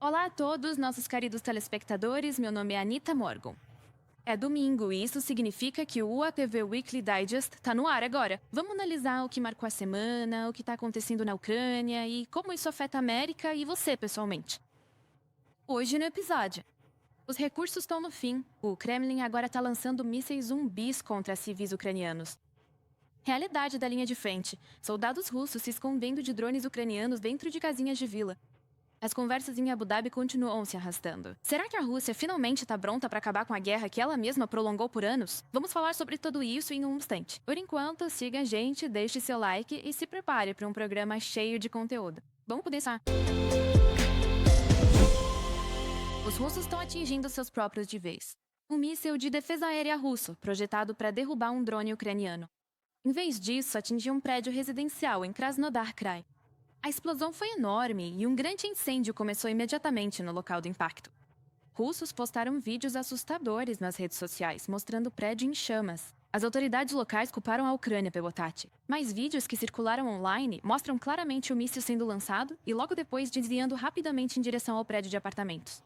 Olá a todos, nossos queridos telespectadores. Meu nome é Anita Morgan. É domingo e isso significa que o UAPV Weekly Digest está no ar agora. Vamos analisar o que marcou a semana, o que está acontecendo na Ucrânia e como isso afeta a América e você pessoalmente. Hoje no episódio. Os recursos estão no fim. O Kremlin agora está lançando mísseis zumbis contra civis ucranianos. Realidade da linha de frente. Soldados russos se escondendo de drones ucranianos dentro de casinhas de vila. As conversas em Abu Dhabi continuam se arrastando. Será que a Rússia finalmente está pronta para acabar com a guerra que ela mesma prolongou por anos? Vamos falar sobre tudo isso em um instante. Por enquanto, siga a gente, deixe seu like e se prepare para um programa cheio de conteúdo. Vamos começar! Os russos estão atingindo seus próprios de vez. Um míssil de defesa aérea russo, projetado para derrubar um drone ucraniano. Em vez disso, atingiu um prédio residencial em Krasnodar Krai. A explosão foi enorme e um grande incêndio começou imediatamente no local do impacto. Russos postaram vídeos assustadores nas redes sociais, mostrando o prédio em chamas. As autoridades locais culparam a Ucrânia pelo ataque. Mas vídeos que circularam online mostram claramente o míssil sendo lançado e logo depois desviando rapidamente em direção ao prédio de apartamentos.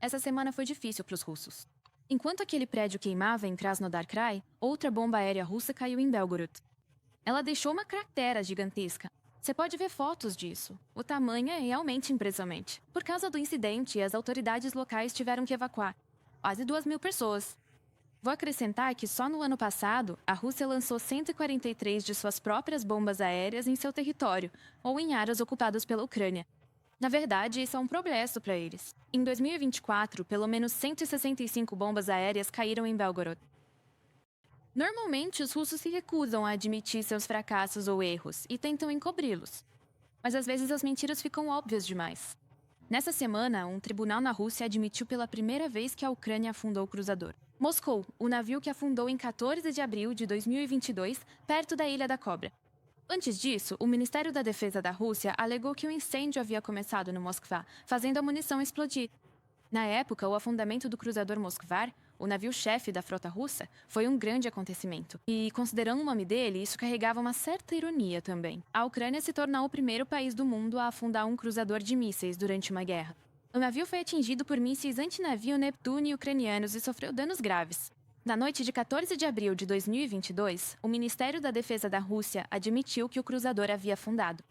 Essa semana foi difícil para os russos. Enquanto aquele prédio queimava em Krasnodar Krai, outra bomba aérea russa caiu em Belgorod. Ela deixou uma cratera gigantesca. Você pode ver fotos disso. O tamanho é realmente impressionante. Por causa do incidente, as autoridades locais tiveram que evacuar quase 2.000 pessoas. Vou acrescentar que só no ano passado, a Rússia lançou 143 de suas próprias bombas aéreas em seu território, ou em áreas ocupadas pela Ucrânia. Na verdade, isso é um progresso para eles. Em 2024, pelo menos 165 bombas aéreas caíram em Belgorod. Normalmente, os russos se recusam a admitir seus fracassos ou erros e tentam encobri-los. Mas às vezes as mentiras ficam óbvias demais. Nessa semana, um tribunal na Rússia admitiu pela primeira vez que a Ucrânia afundou o cruzador. Moscou, o navio que afundou em 14 de abril de 2022, perto da Ilha da Cobra. Antes disso, o Ministério da Defesa da Rússia alegou que um incêndio havia começado no Moskva, fazendo a munição explodir. Na época, o afundamento do cruzador Moskvar, o navio-chefe da frota russa, foi um grande acontecimento. E, considerando o nome dele, isso carregava uma certa ironia também. A Ucrânia se tornou o primeiro país do mundo a afundar um cruzador de mísseis durante uma guerra. O navio foi atingido por mísseis antinavio Neptune ucranianos e sofreu danos graves. Na noite de 14 de abril de 2022, o Ministério da Defesa da Rússia admitiu que o cruzador havia afundado.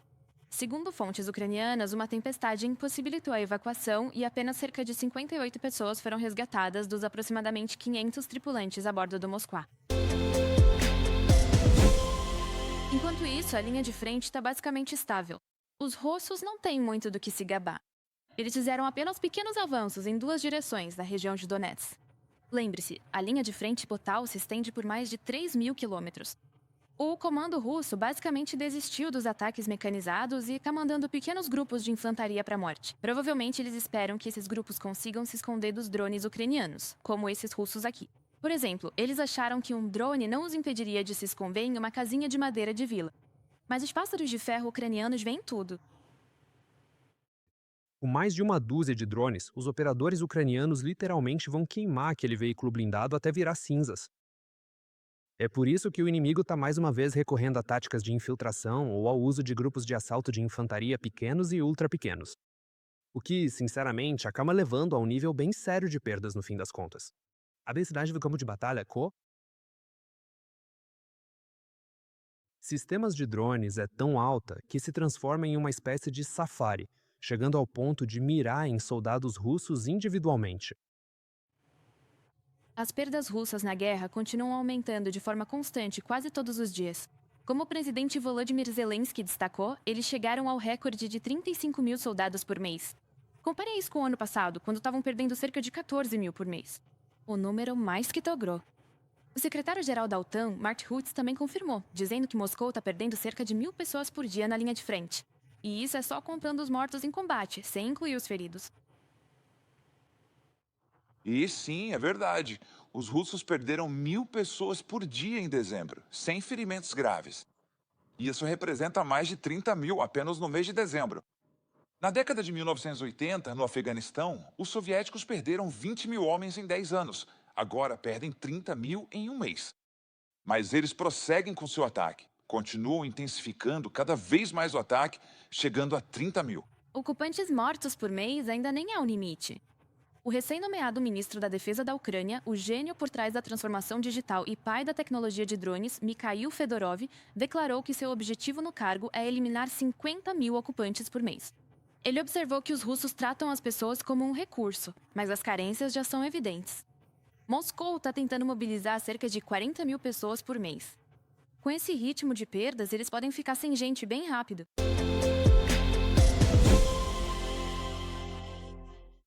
Segundo fontes ucranianas, uma tempestade impossibilitou a evacuação e apenas cerca de 58 pessoas foram resgatadas dos aproximadamente 500 tripulantes a bordo do Moskva. Enquanto isso, a linha de frente está basicamente estável. Os russos não têm muito do que se gabar. Eles fizeram apenas pequenos avanços em duas direções na região de Donetsk. Lembre-se, a linha de frente total se estende por mais de 3.000 quilômetros. O comando russo basicamente desistiu dos ataques mecanizados e está mandando pequenos grupos de infantaria para a morte. Provavelmente eles esperam que esses grupos consigam se esconder dos drones ucranianos, como esses russos aqui. Por exemplo, eles acharam que um drone não os impediria de se esconder em uma casinha de madeira de vila. Mas os pássaros de ferro ucranianos veem tudo. Com mais de uma dúzia de drones, os operadores ucranianos literalmente vão queimar aquele veículo blindado até virar cinzas. É por isso que o inimigo está mais uma vez recorrendo a táticas de infiltração ou ao uso de grupos de assalto de infantaria pequenos e ultra pequenos. O que, sinceramente, acaba levando a um nível bem sério de perdas no fim das contas. A densidade do campo de batalha sistemas de drones é tão alta que se transforma em uma espécie de safari, chegando ao ponto de mirar em soldados russos individualmente. As perdas russas na guerra continuam aumentando de forma constante quase todos os dias. Como o presidente Volodymyr Zelensky destacou, eles chegaram ao recorde de 35.000 soldados por mês. Compare isso com o ano passado, quando estavam perdendo cerca de 14.000 por mês. O número mais que dobrou. O secretário-geral da OTAN, Mark Rutte, também confirmou, dizendo que Moscou está perdendo cerca de 1.000 pessoas por dia na linha de frente. E isso é só contando os mortos em combate, sem incluir os feridos. E sim, é verdade. Os russos perderam 1.000 pessoas por dia em dezembro, sem ferimentos graves. E isso representa mais de 30 mil apenas no mês de dezembro. Na década de 1980, no Afeganistão, os soviéticos perderam 20 mil homens em 10 anos. Agora perdem 30 mil em um mês. Mas eles prosseguem com seu ataque. Continuam intensificando cada vez mais o ataque, chegando a 30 mil. Ocupantes mortos por mês ainda nem é o limite. O recém-nomeado ministro da Defesa da Ucrânia, o gênio por trás da transformação digital e pai da tecnologia de drones, Mikhail Fedorov, declarou que seu objetivo no cargo é eliminar 50 mil ocupantes por mês. Ele observou que os russos tratam as pessoas como um recurso, mas as carências já são evidentes. Moscou está tentando mobilizar cerca de 40 mil pessoas por mês. Com esse ritmo de perdas, eles podem ficar sem gente bem rápido.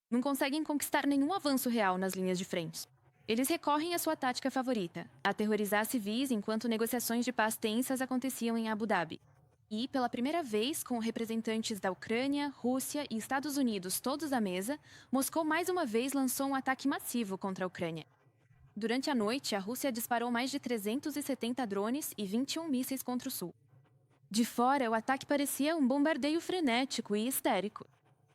Não conseguem conquistar nenhum avanço real nas linhas de frente. Eles recorrem à sua tática favorita, aterrorizar civis enquanto negociações de paz tensas aconteciam em Abu Dhabi. E, pela primeira vez, com representantes da Ucrânia, Rússia e Estados Unidos todos à mesa, Moscou mais uma vez lançou um ataque massivo contra a Ucrânia. Durante a noite, a Rússia disparou mais de 370 drones e 21 mísseis contra o sul. De fora, o ataque parecia um bombardeio frenético e histérico.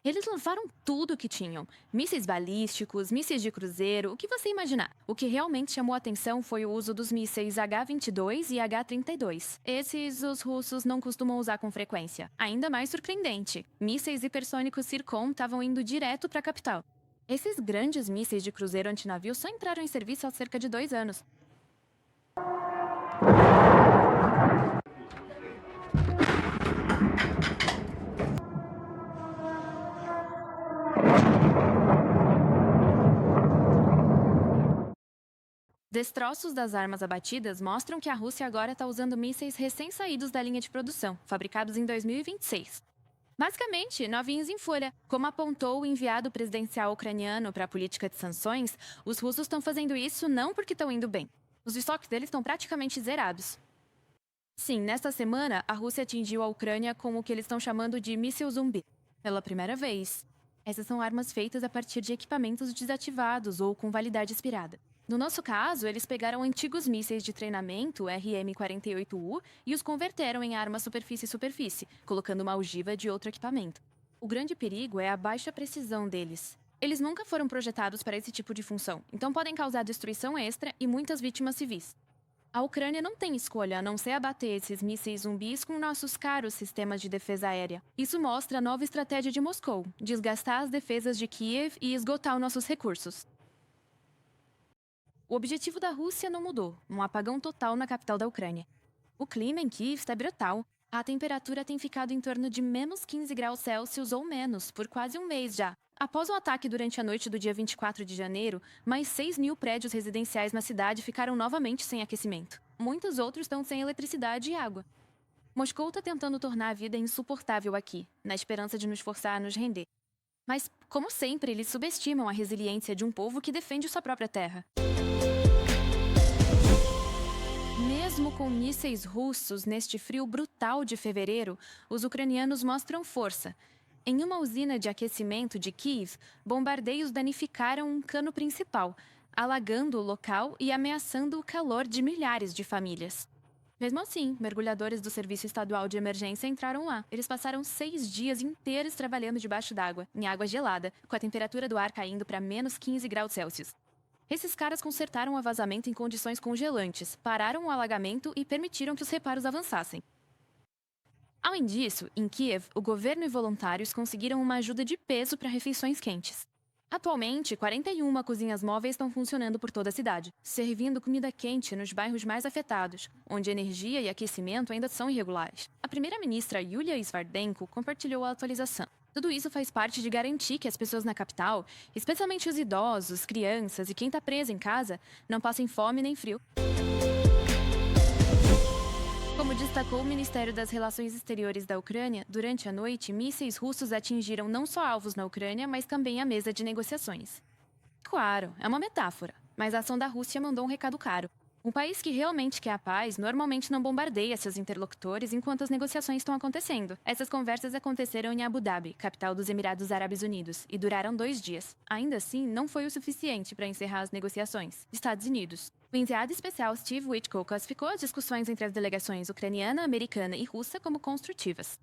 Eles lançaram tudo o que tinham. Mísseis balísticos, mísseis de cruzeiro, o que você imaginar. O que realmente chamou a atenção foi o uso dos mísseis H-22 e H-32. Esses os russos não costumam usar com frequência. Ainda mais surpreendente, mísseis hipersônicos Zircon estavam indo direto para a capital. Esses grandes mísseis de cruzeiro antinavio só entraram em serviço há cerca de 2 anos. Destroços das armas abatidas mostram que a Rússia agora está usando mísseis recém-saídos da linha de produção, fabricados em 2026. Basicamente, novinhos em folha. Como apontou o enviado presidencial ucraniano para a política de sanções, os russos estão fazendo isso não porque estão indo bem. Os estoques deles estão praticamente zerados. Sim, nesta semana, a Rússia atingiu a Ucrânia com o que eles estão chamando de míssil zumbi. Pela primeira vez. Essas são armas feitas a partir de equipamentos desativados ou com validade expirada. No nosso caso, eles pegaram antigos mísseis de treinamento RM-48U e os converteram em arma superfície-superfície, colocando uma ogiva de outro equipamento. O grande perigo é a baixa precisão deles. Eles nunca foram projetados para esse tipo de função, então podem causar destruição extra e muitas vítimas civis. A Ucrânia não tem escolha a não ser abater esses mísseis zumbis com nossos caros sistemas de defesa aérea. Isso mostra a nova estratégia de Moscou, desgastar as defesas de Kiev e esgotar os nossos recursos. O objetivo da Rússia não mudou, um apagão total na capital da Ucrânia. O clima em Kiev está brutal. A temperatura tem ficado em torno de menos 15 graus Celsius ou menos por quase um mês já. Após o ataque durante a noite do dia 24 de janeiro, mais 6 mil prédios residenciais na cidade ficaram novamente sem aquecimento. Muitos outros estão sem eletricidade e água. Moscou está tentando tornar a vida insuportável aqui, na esperança de nos forçar a nos render. Mas, como sempre, eles subestimam a resiliência de um povo que defende sua própria terra. Mesmo com mísseis russos neste frio brutal de fevereiro, os ucranianos mostram força. Em uma usina de aquecimento de Kiev, bombardeios danificaram um cano principal, alagando o local e ameaçando o calor de milhares de famílias. Mesmo assim, mergulhadores do Serviço Estadual de Emergência entraram lá. Eles passaram 6 dias inteiros trabalhando debaixo d'água, em água gelada, com a temperatura do ar caindo para menos 15 graus Celsius. Esses caras consertaram o vazamento em condições congelantes, pararam o alagamento e permitiram que os reparos avançassem. Além disso, em Kiev, o governo e voluntários conseguiram uma ajuda de peso para refeições quentes. Atualmente, 41 cozinhas móveis estão funcionando por toda a cidade, servindo comida quente nos bairros mais afetados, onde energia e aquecimento ainda são irregulares. A primeira-ministra Yulia Svardenko compartilhou a atualização. Tudo isso faz parte de garantir que as pessoas na capital, especialmente os idosos, crianças e quem está preso em casa, não passem fome nem frio. Como destacou o Ministério das Relações Exteriores da Ucrânia, durante a noite, mísseis russos atingiram não só alvos na Ucrânia, mas também a mesa de negociações. Claro, é uma metáfora, mas a ação da Rússia mandou um recado caro. Um país que realmente quer a paz normalmente não bombardeia seus interlocutores enquanto as negociações estão acontecendo. Essas conversas aconteceram em Abu Dhabi, capital dos Emirados Árabes Unidos, e duraram 2 dias. Ainda assim, não foi o suficiente para encerrar as negociações. Estados Unidos. O enviado especial Steve Witkoff classificou as discussões entre as delegações ucraniana, americana e russa como construtivas.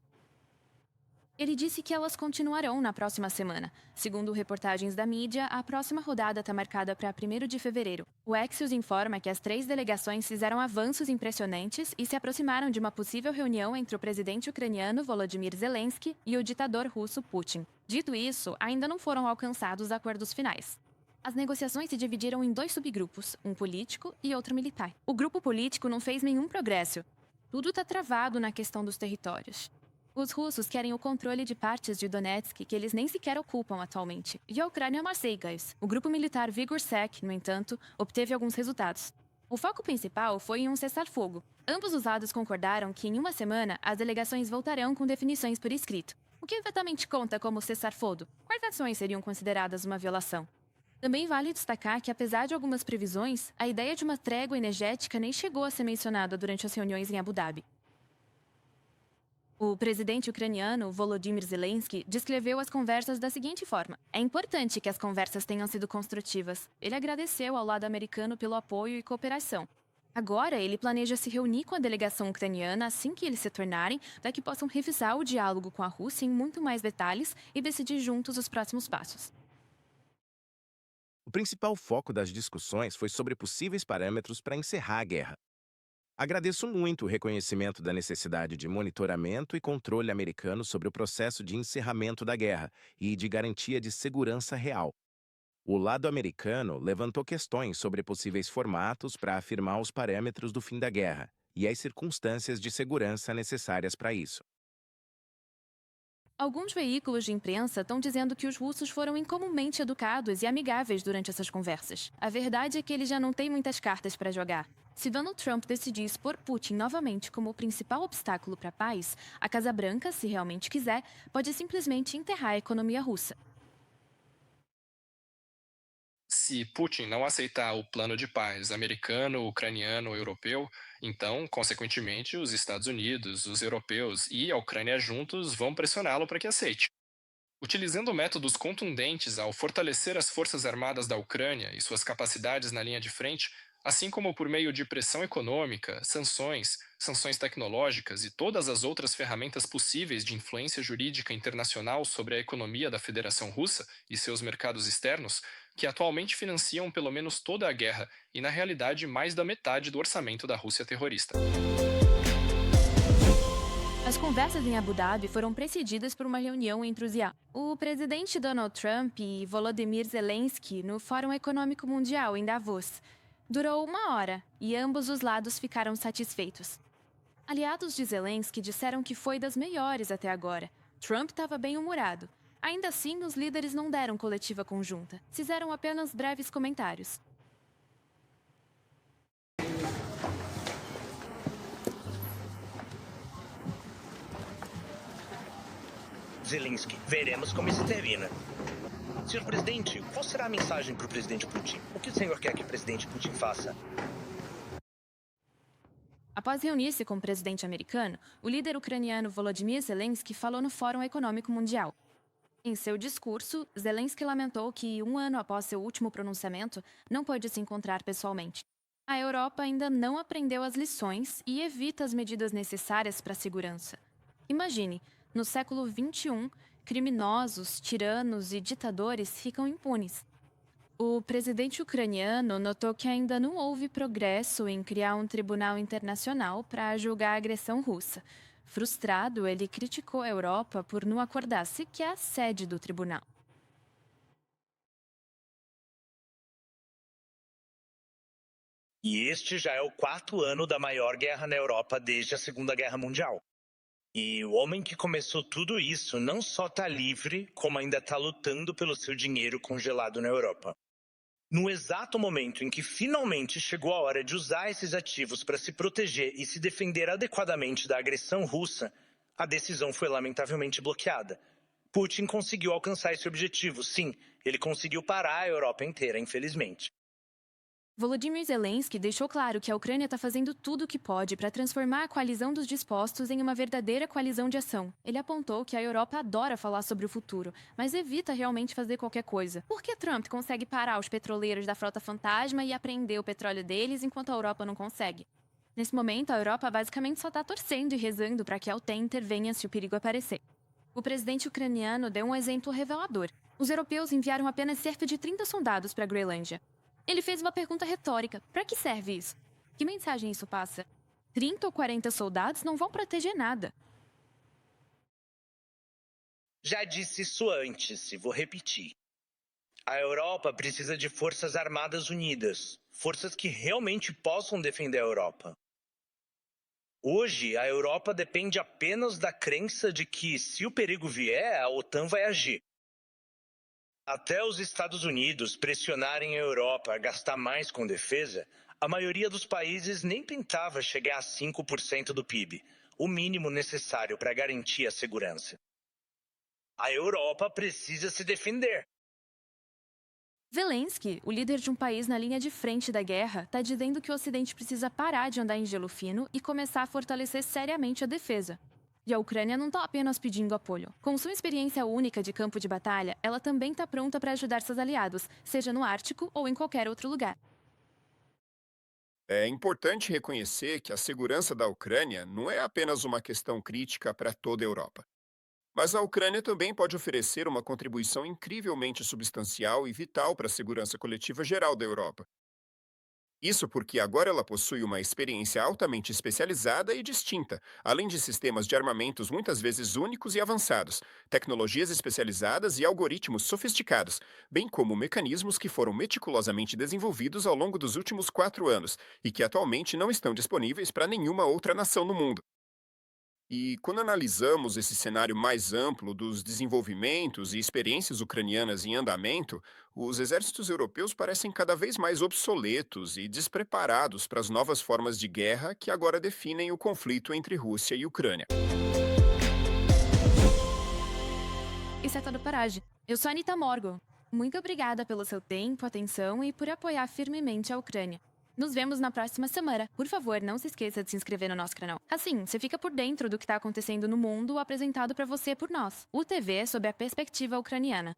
Ele disse que elas continuarão na próxima semana. Segundo reportagens da mídia, a próxima rodada está marcada para 1º de fevereiro. O Axios informa que as 3 delegações fizeram avanços impressionantes e se aproximaram de uma possível reunião entre o presidente ucraniano Volodymyr Zelensky e o ditador russo Putin. Dito isso, ainda não foram alcançados acordos finais. As negociações se dividiram em 2 subgrupos, um político e outro militar. O grupo político não fez nenhum progresso. Tudo está travado na questão dos territórios. Os russos querem o controle de partes de Donetsk que eles nem sequer ocupam atualmente, e a Ucrânia Marseillais. O grupo militar Vigor-Sec, no entanto, obteve alguns resultados. O foco principal foi em um cessar-fogo. Ambos os lados concordaram que em uma semana as delegações voltarão com definições por escrito. O que exatamente conta como cessar-fogo? Quais ações seriam consideradas uma violação? Também vale destacar que, apesar de algumas previsões, a ideia de uma trégua energética nem chegou a ser mencionada durante as reuniões em Abu Dhabi. O presidente ucraniano, Volodymyr Zelensky, descreveu as conversas da seguinte forma: é importante que as conversas tenham sido construtivas. Ele agradeceu ao lado americano pelo apoio e cooperação. Agora, ele planeja se reunir com a delegação ucraniana assim que eles se tornarem, para que possam revisar o diálogo com a Rússia em muito mais detalhes e decidir juntos os próximos passos. O principal foco das discussões foi sobre possíveis parâmetros para encerrar a guerra. Agradeço muito o reconhecimento da necessidade de monitoramento e controle americano sobre o processo de encerramento da guerra e de garantia de segurança real. O lado americano levantou questões sobre possíveis formatos para afirmar os parâmetros do fim da guerra e as circunstâncias de segurança necessárias para isso. Alguns veículos de imprensa estão dizendo que os russos foram incomumente educados e amigáveis durante essas conversas. A verdade é que eles já não têm muitas cartas para jogar. Se Donald Trump decidir expor Putin novamente como o principal obstáculo para a paz, a Casa Branca, se realmente quiser, pode simplesmente enterrar a economia russa. Se Putin não aceitar o plano de paz americano, ucraniano ou europeu, então, consequentemente, os Estados Unidos, os europeus e a Ucrânia juntos vão pressioná-lo para que aceite. Utilizando métodos contundentes ao fortalecer as forças armadas da Ucrânia e suas capacidades na linha de frente, assim como por meio de pressão econômica, sanções, sanções tecnológicas e todas as outras ferramentas possíveis de influência jurídica internacional sobre a economia da Federação Russa e seus mercados externos, que atualmente financiam pelo menos toda a guerra e, na realidade, mais da metade do orçamento da Rússia terrorista. As conversas em Abu Dhabi foram precedidas por uma reunião entre os IA. O presidente Donald Trump e Volodymyr Zelensky no Fórum Econômico Mundial em Davos. Durou 1 hora e ambos os lados ficaram satisfeitos. Aliados de Zelensky disseram que foi das melhores até agora. Trump estava bem-humorado. Ainda assim, os líderes não deram coletiva conjunta. Fizeram apenas breves comentários. Zelensky, veremos como isso termina. Senhor presidente, qual será a mensagem para o presidente Putin? O que o senhor quer que o presidente Putin faça? Após reunir-se com o presidente americano, o líder ucraniano Volodymyr Zelensky falou no Fórum Econômico Mundial. Em seu discurso, Zelensky lamentou que, 1 ano após seu último pronunciamento, não pôde se encontrar pessoalmente. A Europa ainda não aprendeu as lições e evita as medidas necessárias para a segurança. Imagine, no século XXI, criminosos, tiranos e ditadores ficam impunes. O presidente ucraniano notou que ainda não houve progresso em criar um tribunal internacional para julgar a agressão russa. Frustrado, ele criticou a Europa por não acordar sequer a sede do tribunal. E este já é o 4º ano da maior guerra na Europa desde a Segunda Guerra Mundial. E o homem que começou tudo isso não só está livre, como ainda está lutando pelo seu dinheiro congelado na Europa. No exato momento em que finalmente chegou a hora de usar esses ativos para se proteger e se defender adequadamente da agressão russa, a decisão foi lamentavelmente bloqueada. Putin conseguiu alcançar esse objetivo, sim, ele conseguiu parar a Europa inteira, infelizmente. Volodymyr Zelensky deixou claro que a Ucrânia está fazendo tudo o que pode para transformar a coalizão dos dispostos em uma verdadeira coalizão de ação. Ele apontou que a Europa adora falar sobre o futuro, mas evita realmente fazer qualquer coisa. Por que Trump consegue parar os petroleiros da frota fantasma e apreender o petróleo deles enquanto a Europa não consegue? Nesse momento, a Europa basicamente só está torcendo e rezando para que a OTAN intervenha se o perigo aparecer. O presidente ucraniano deu um exemplo revelador. Os europeus enviaram apenas cerca de 30 soldados para a Groenlândia. Ele fez uma pergunta retórica. Para que serve isso? Que mensagem isso passa? 30 ou 40 soldados não vão proteger nada. Já disse isso antes e vou repetir. A Europa precisa de forças armadas unidas, forças que realmente possam defender a Europa. Hoje, a Europa depende apenas da crença de que, se o perigo vier, a OTAN vai agir. Até os Estados Unidos pressionarem a Europa a gastar mais com defesa, a maioria dos países nem tentava chegar a 5% do PIB, o mínimo necessário para garantir a segurança. A Europa precisa se defender. Zelensky, o líder de um país na linha de frente da guerra, está dizendo que o Ocidente precisa parar de andar em gelo fino e começar a fortalecer seriamente a defesa. E a Ucrânia não está apenas pedindo apoio. Com sua experiência única de campo de batalha, ela também está pronta para ajudar seus aliados, seja no Ártico ou em qualquer outro lugar. É importante reconhecer que a segurança da Ucrânia não é apenas uma questão crítica para toda a Europa. Mas a Ucrânia também pode oferecer uma contribuição incrivelmente substancial e vital para a segurança coletiva geral da Europa. Isso porque agora ela possui uma experiência altamente especializada e distinta, além de sistemas de armamentos muitas vezes únicos e avançados, tecnologias especializadas e algoritmos sofisticados, bem como mecanismos que foram meticulosamente desenvolvidos ao longo dos últimos 4 anos e que atualmente não estão disponíveis para nenhuma outra nação no mundo. E quando analisamos esse cenário mais amplo dos desenvolvimentos e experiências ucranianas em andamento, os exércitos europeus parecem cada vez mais obsoletos e despreparados para as novas formas de guerra que agora definem o conflito entre Rússia e Ucrânia. Isso é todo Parage. Eu sou a Anita Morgan. Muito obrigada pelo seu tempo, atenção e por apoiar firmemente a Ucrânia. Nos vemos na próxima semana. Por favor, não se esqueça de se inscrever no nosso canal. Assim, você fica por dentro do que está acontecendo no mundo apresentado para você por nós. O TV é sob a perspectiva ucraniana.